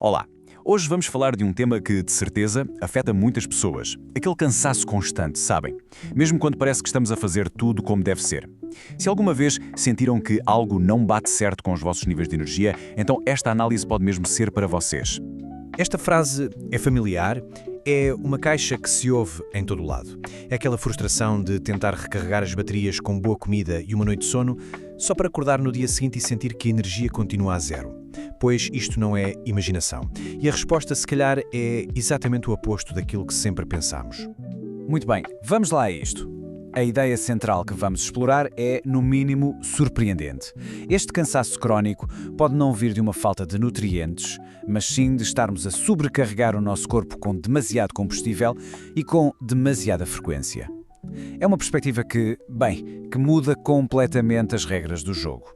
Olá! Hoje vamos falar de um tema que, de certeza, afeta muitas pessoas. Aquele cansaço constante, sabem? Mesmo quando parece que estamos a fazer tudo como deve ser. Se alguma vez sentiram que algo não bate certo com os vossos níveis de energia, então esta análise pode mesmo ser para vocês. Esta frase é familiar, é uma caixa que se ouve em todo o lado. É aquela frustração de tentar recarregar as baterias com boa comida e uma noite de sono, só para acordar no dia seguinte e sentir que a energia continua a zero. Pois isto não é imaginação. E a resposta, se calhar, é exatamente o oposto daquilo que sempre pensámos. Muito bem, vamos lá a isto. A ideia central que vamos explorar é, no mínimo, surpreendente. Este cansaço crónico pode não vir de uma falta de nutrientes, mas sim de estarmos a sobrecarregar o nosso corpo com demasiado combustível e com demasiada frequência. É uma perspectiva que muda completamente as regras do jogo.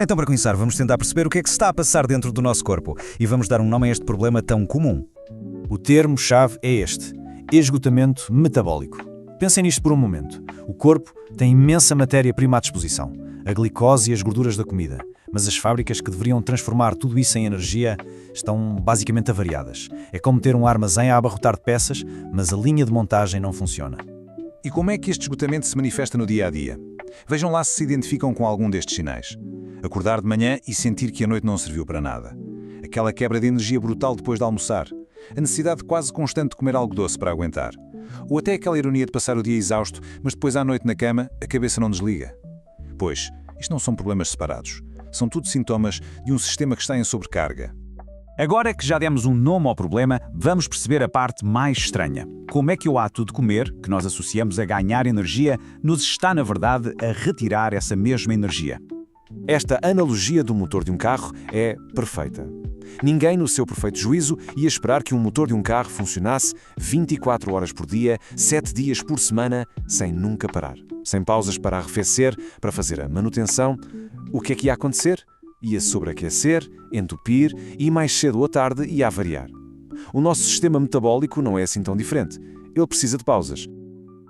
Então, para começar, vamos tentar perceber o que é que se está a passar dentro do nosso corpo e vamos dar um nome a este problema tão comum. O termo-chave é este: esgotamento metabólico. Pensem nisto por um momento. O corpo tem imensa matéria-prima à disposição, a glicose e as gorduras da comida, mas as fábricas que deveriam transformar tudo isso em energia estão basicamente avariadas. É como ter um armazém a abarrotar de peças, mas a linha de montagem não funciona. E como é que este esgotamento se manifesta no dia-a-dia? Vejam lá se identificam com algum destes sinais. Acordar de manhã e sentir que a noite não serviu para nada. Aquela quebra de energia brutal depois de almoçar. A necessidade quase constante de comer algo doce para aguentar. Ou até aquela ironia de passar o dia exausto, mas depois à noite na cama a cabeça não desliga. Pois, isto não são problemas separados. São tudo sintomas de um sistema que está em sobrecarga. Agora que já demos um nome ao problema, vamos perceber a parte mais estranha. Como é que o ato de comer, que nós associamos a ganhar energia, nos está, na verdade, a retirar essa mesma energia? Esta analogia do motor de um carro é perfeita. Ninguém, no seu perfeito juízo, ia esperar que um motor de um carro funcionasse 24 horas por dia, 7 dias por semana, sem nunca parar. Sem pausas para arrefecer, para fazer a manutenção. O que é que ia acontecer? Ia sobreaquecer, entupir e mais cedo ou tarde ia avariar. O nosso sistema metabólico não é assim tão diferente. Ele precisa de pausas.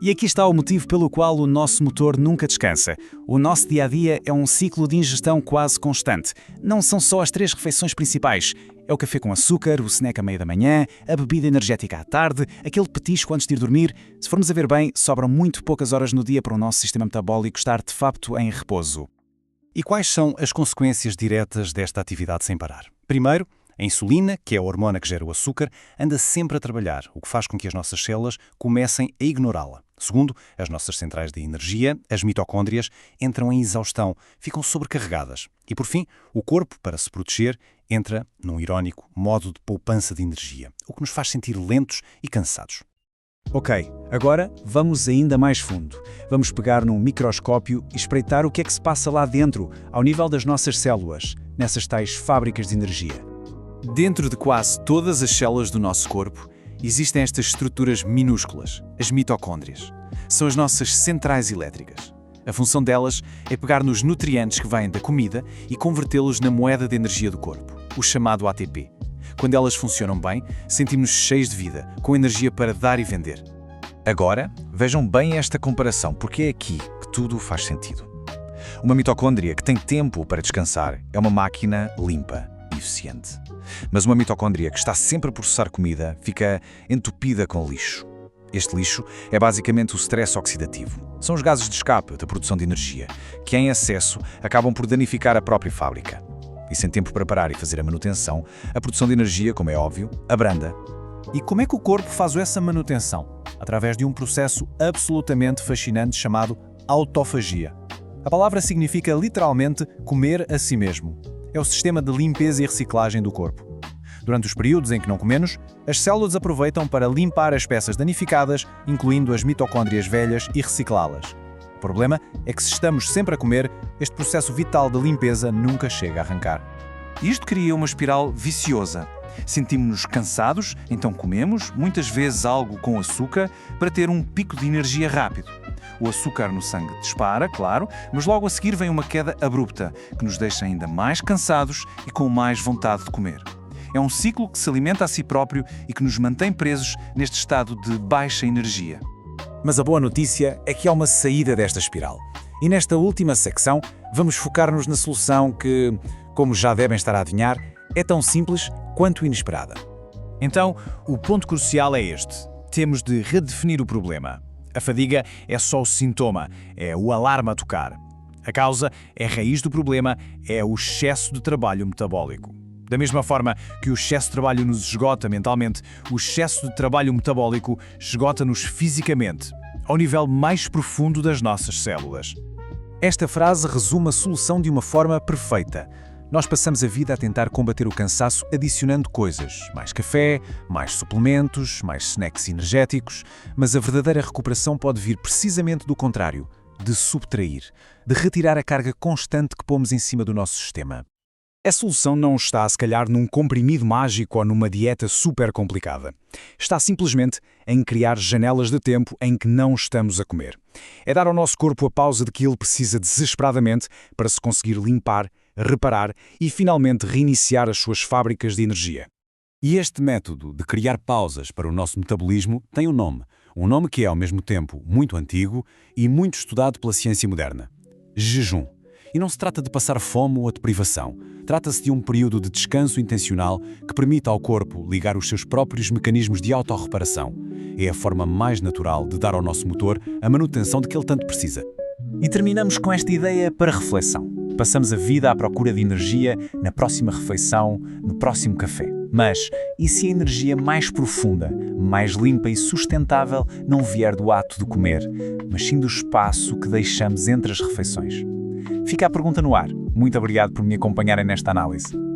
E aqui está o motivo pelo qual o nosso motor nunca descansa. O nosso dia-a-dia é um ciclo de ingestão quase constante. Não são só as 3 refeições principais. É o café com açúcar, o snack à meia da manhã, a bebida energética à tarde, aquele petisco antes de ir dormir. Se formos a ver bem, sobram muito poucas horas no dia para o nosso sistema metabólico estar de facto em repouso. E quais são as consequências diretas desta atividade sem parar? Primeiro, a insulina, que é a hormona que gera o açúcar, anda sempre a trabalhar, o que faz com que as nossas células comecem a ignorá-la. Segundo, as nossas centrais de energia, as mitocôndrias, entram em exaustão, ficam sobrecarregadas. E por fim, o corpo, para se proteger, entra num irónico modo de poupança de energia, o que nos faz sentir lentos e cansados. Ok, agora vamos ainda mais fundo. Vamos pegar num microscópio e espreitar o que é que se passa lá dentro, ao nível das nossas células, nessas tais fábricas de energia. Dentro de quase todas as células do nosso corpo, existem estas estruturas minúsculas, as mitocôndrias. São as nossas centrais elétricas. A função delas é pegar nos nutrientes que vêm da comida e convertê-los na moeda de energia do corpo, o chamado ATP. Quando elas funcionam bem, sentimos-nos cheios de vida, com energia para dar e vender. Agora, vejam bem esta comparação, porque é aqui que tudo faz sentido. Uma mitocôndria que tem tempo para descansar é uma máquina limpa e eficiente. Mas uma mitocôndria que está sempre a processar comida fica entupida com lixo. Este lixo é basicamente o stress oxidativo. São os gases de escape da produção de energia, que em excesso acabam por danificar a própria fábrica. E sem tempo para parar e fazer a manutenção, a produção de energia, como é óbvio, abranda. E como é que o corpo faz essa manutenção? Através de um processo absolutamente fascinante chamado autofagia. A palavra significa literalmente comer a si mesmo. É o sistema de limpeza e reciclagem do corpo. Durante os períodos em que não comemos, as células aproveitam para limpar as peças danificadas, incluindo as mitocôndrias velhas, e reciclá-las. O problema é que se estamos sempre a comer, este processo vital de limpeza nunca chega a arrancar. Isto cria uma espiral viciosa. Sentimos-nos cansados, então comemos, muitas vezes algo com açúcar, para ter um pico de energia rápido. O açúcar no sangue dispara, claro, mas logo a seguir vem uma queda abrupta, que nos deixa ainda mais cansados e com mais vontade de comer. É um ciclo que se alimenta a si próprio e que nos mantém presos neste estado de baixa energia. Mas a boa notícia é que há uma saída desta espiral. E nesta última secção, vamos focar-nos na solução que, como já devem estar a adivinhar, é tão simples quanto inesperada. Então, o ponto crucial é este. Temos de redefinir o problema. A fadiga é só o sintoma, é o alarme a tocar. A causa é a raiz do problema, é o excesso de trabalho metabólico. Da mesma forma que o excesso de trabalho nos esgota mentalmente, o excesso de trabalho metabólico esgota-nos fisicamente, ao nível mais profundo das nossas células. Esta frase resume a solução de uma forma perfeita. Nós passamos a vida a tentar combater o cansaço adicionando coisas. Mais café, mais suplementos, mais snacks energéticos. Mas a verdadeira recuperação pode vir precisamente do contrário, de subtrair, de retirar a carga constante que pomos em cima do nosso sistema. A solução não está, se calhar, num comprimido mágico ou numa dieta super complicada. Está simplesmente em criar janelas de tempo em que não estamos a comer. É dar ao nosso corpo a pausa de que ele precisa desesperadamente para se conseguir limpar, reparar e finalmente reiniciar as suas fábricas de energia. E este método de criar pausas para o nosso metabolismo tem um nome que é ao mesmo tempo muito antigo e muito estudado pela ciência moderna: jejum. E não se trata de passar fome ou de privação. Trata-se de um período de descanso intencional que permite ao corpo ligar os seus próprios mecanismos de autorreparação. É a forma mais natural de dar ao nosso motor a manutenção de que ele tanto precisa. E terminamos com esta ideia para reflexão. Passamos a vida à procura de energia na próxima refeição, no próximo café. Mas, e se a energia mais profunda, mais limpa e sustentável não vier do ato de comer, mas sim do espaço que deixamos entre as refeições? Fica a pergunta no ar. Muito obrigado por me acompanharem nesta análise.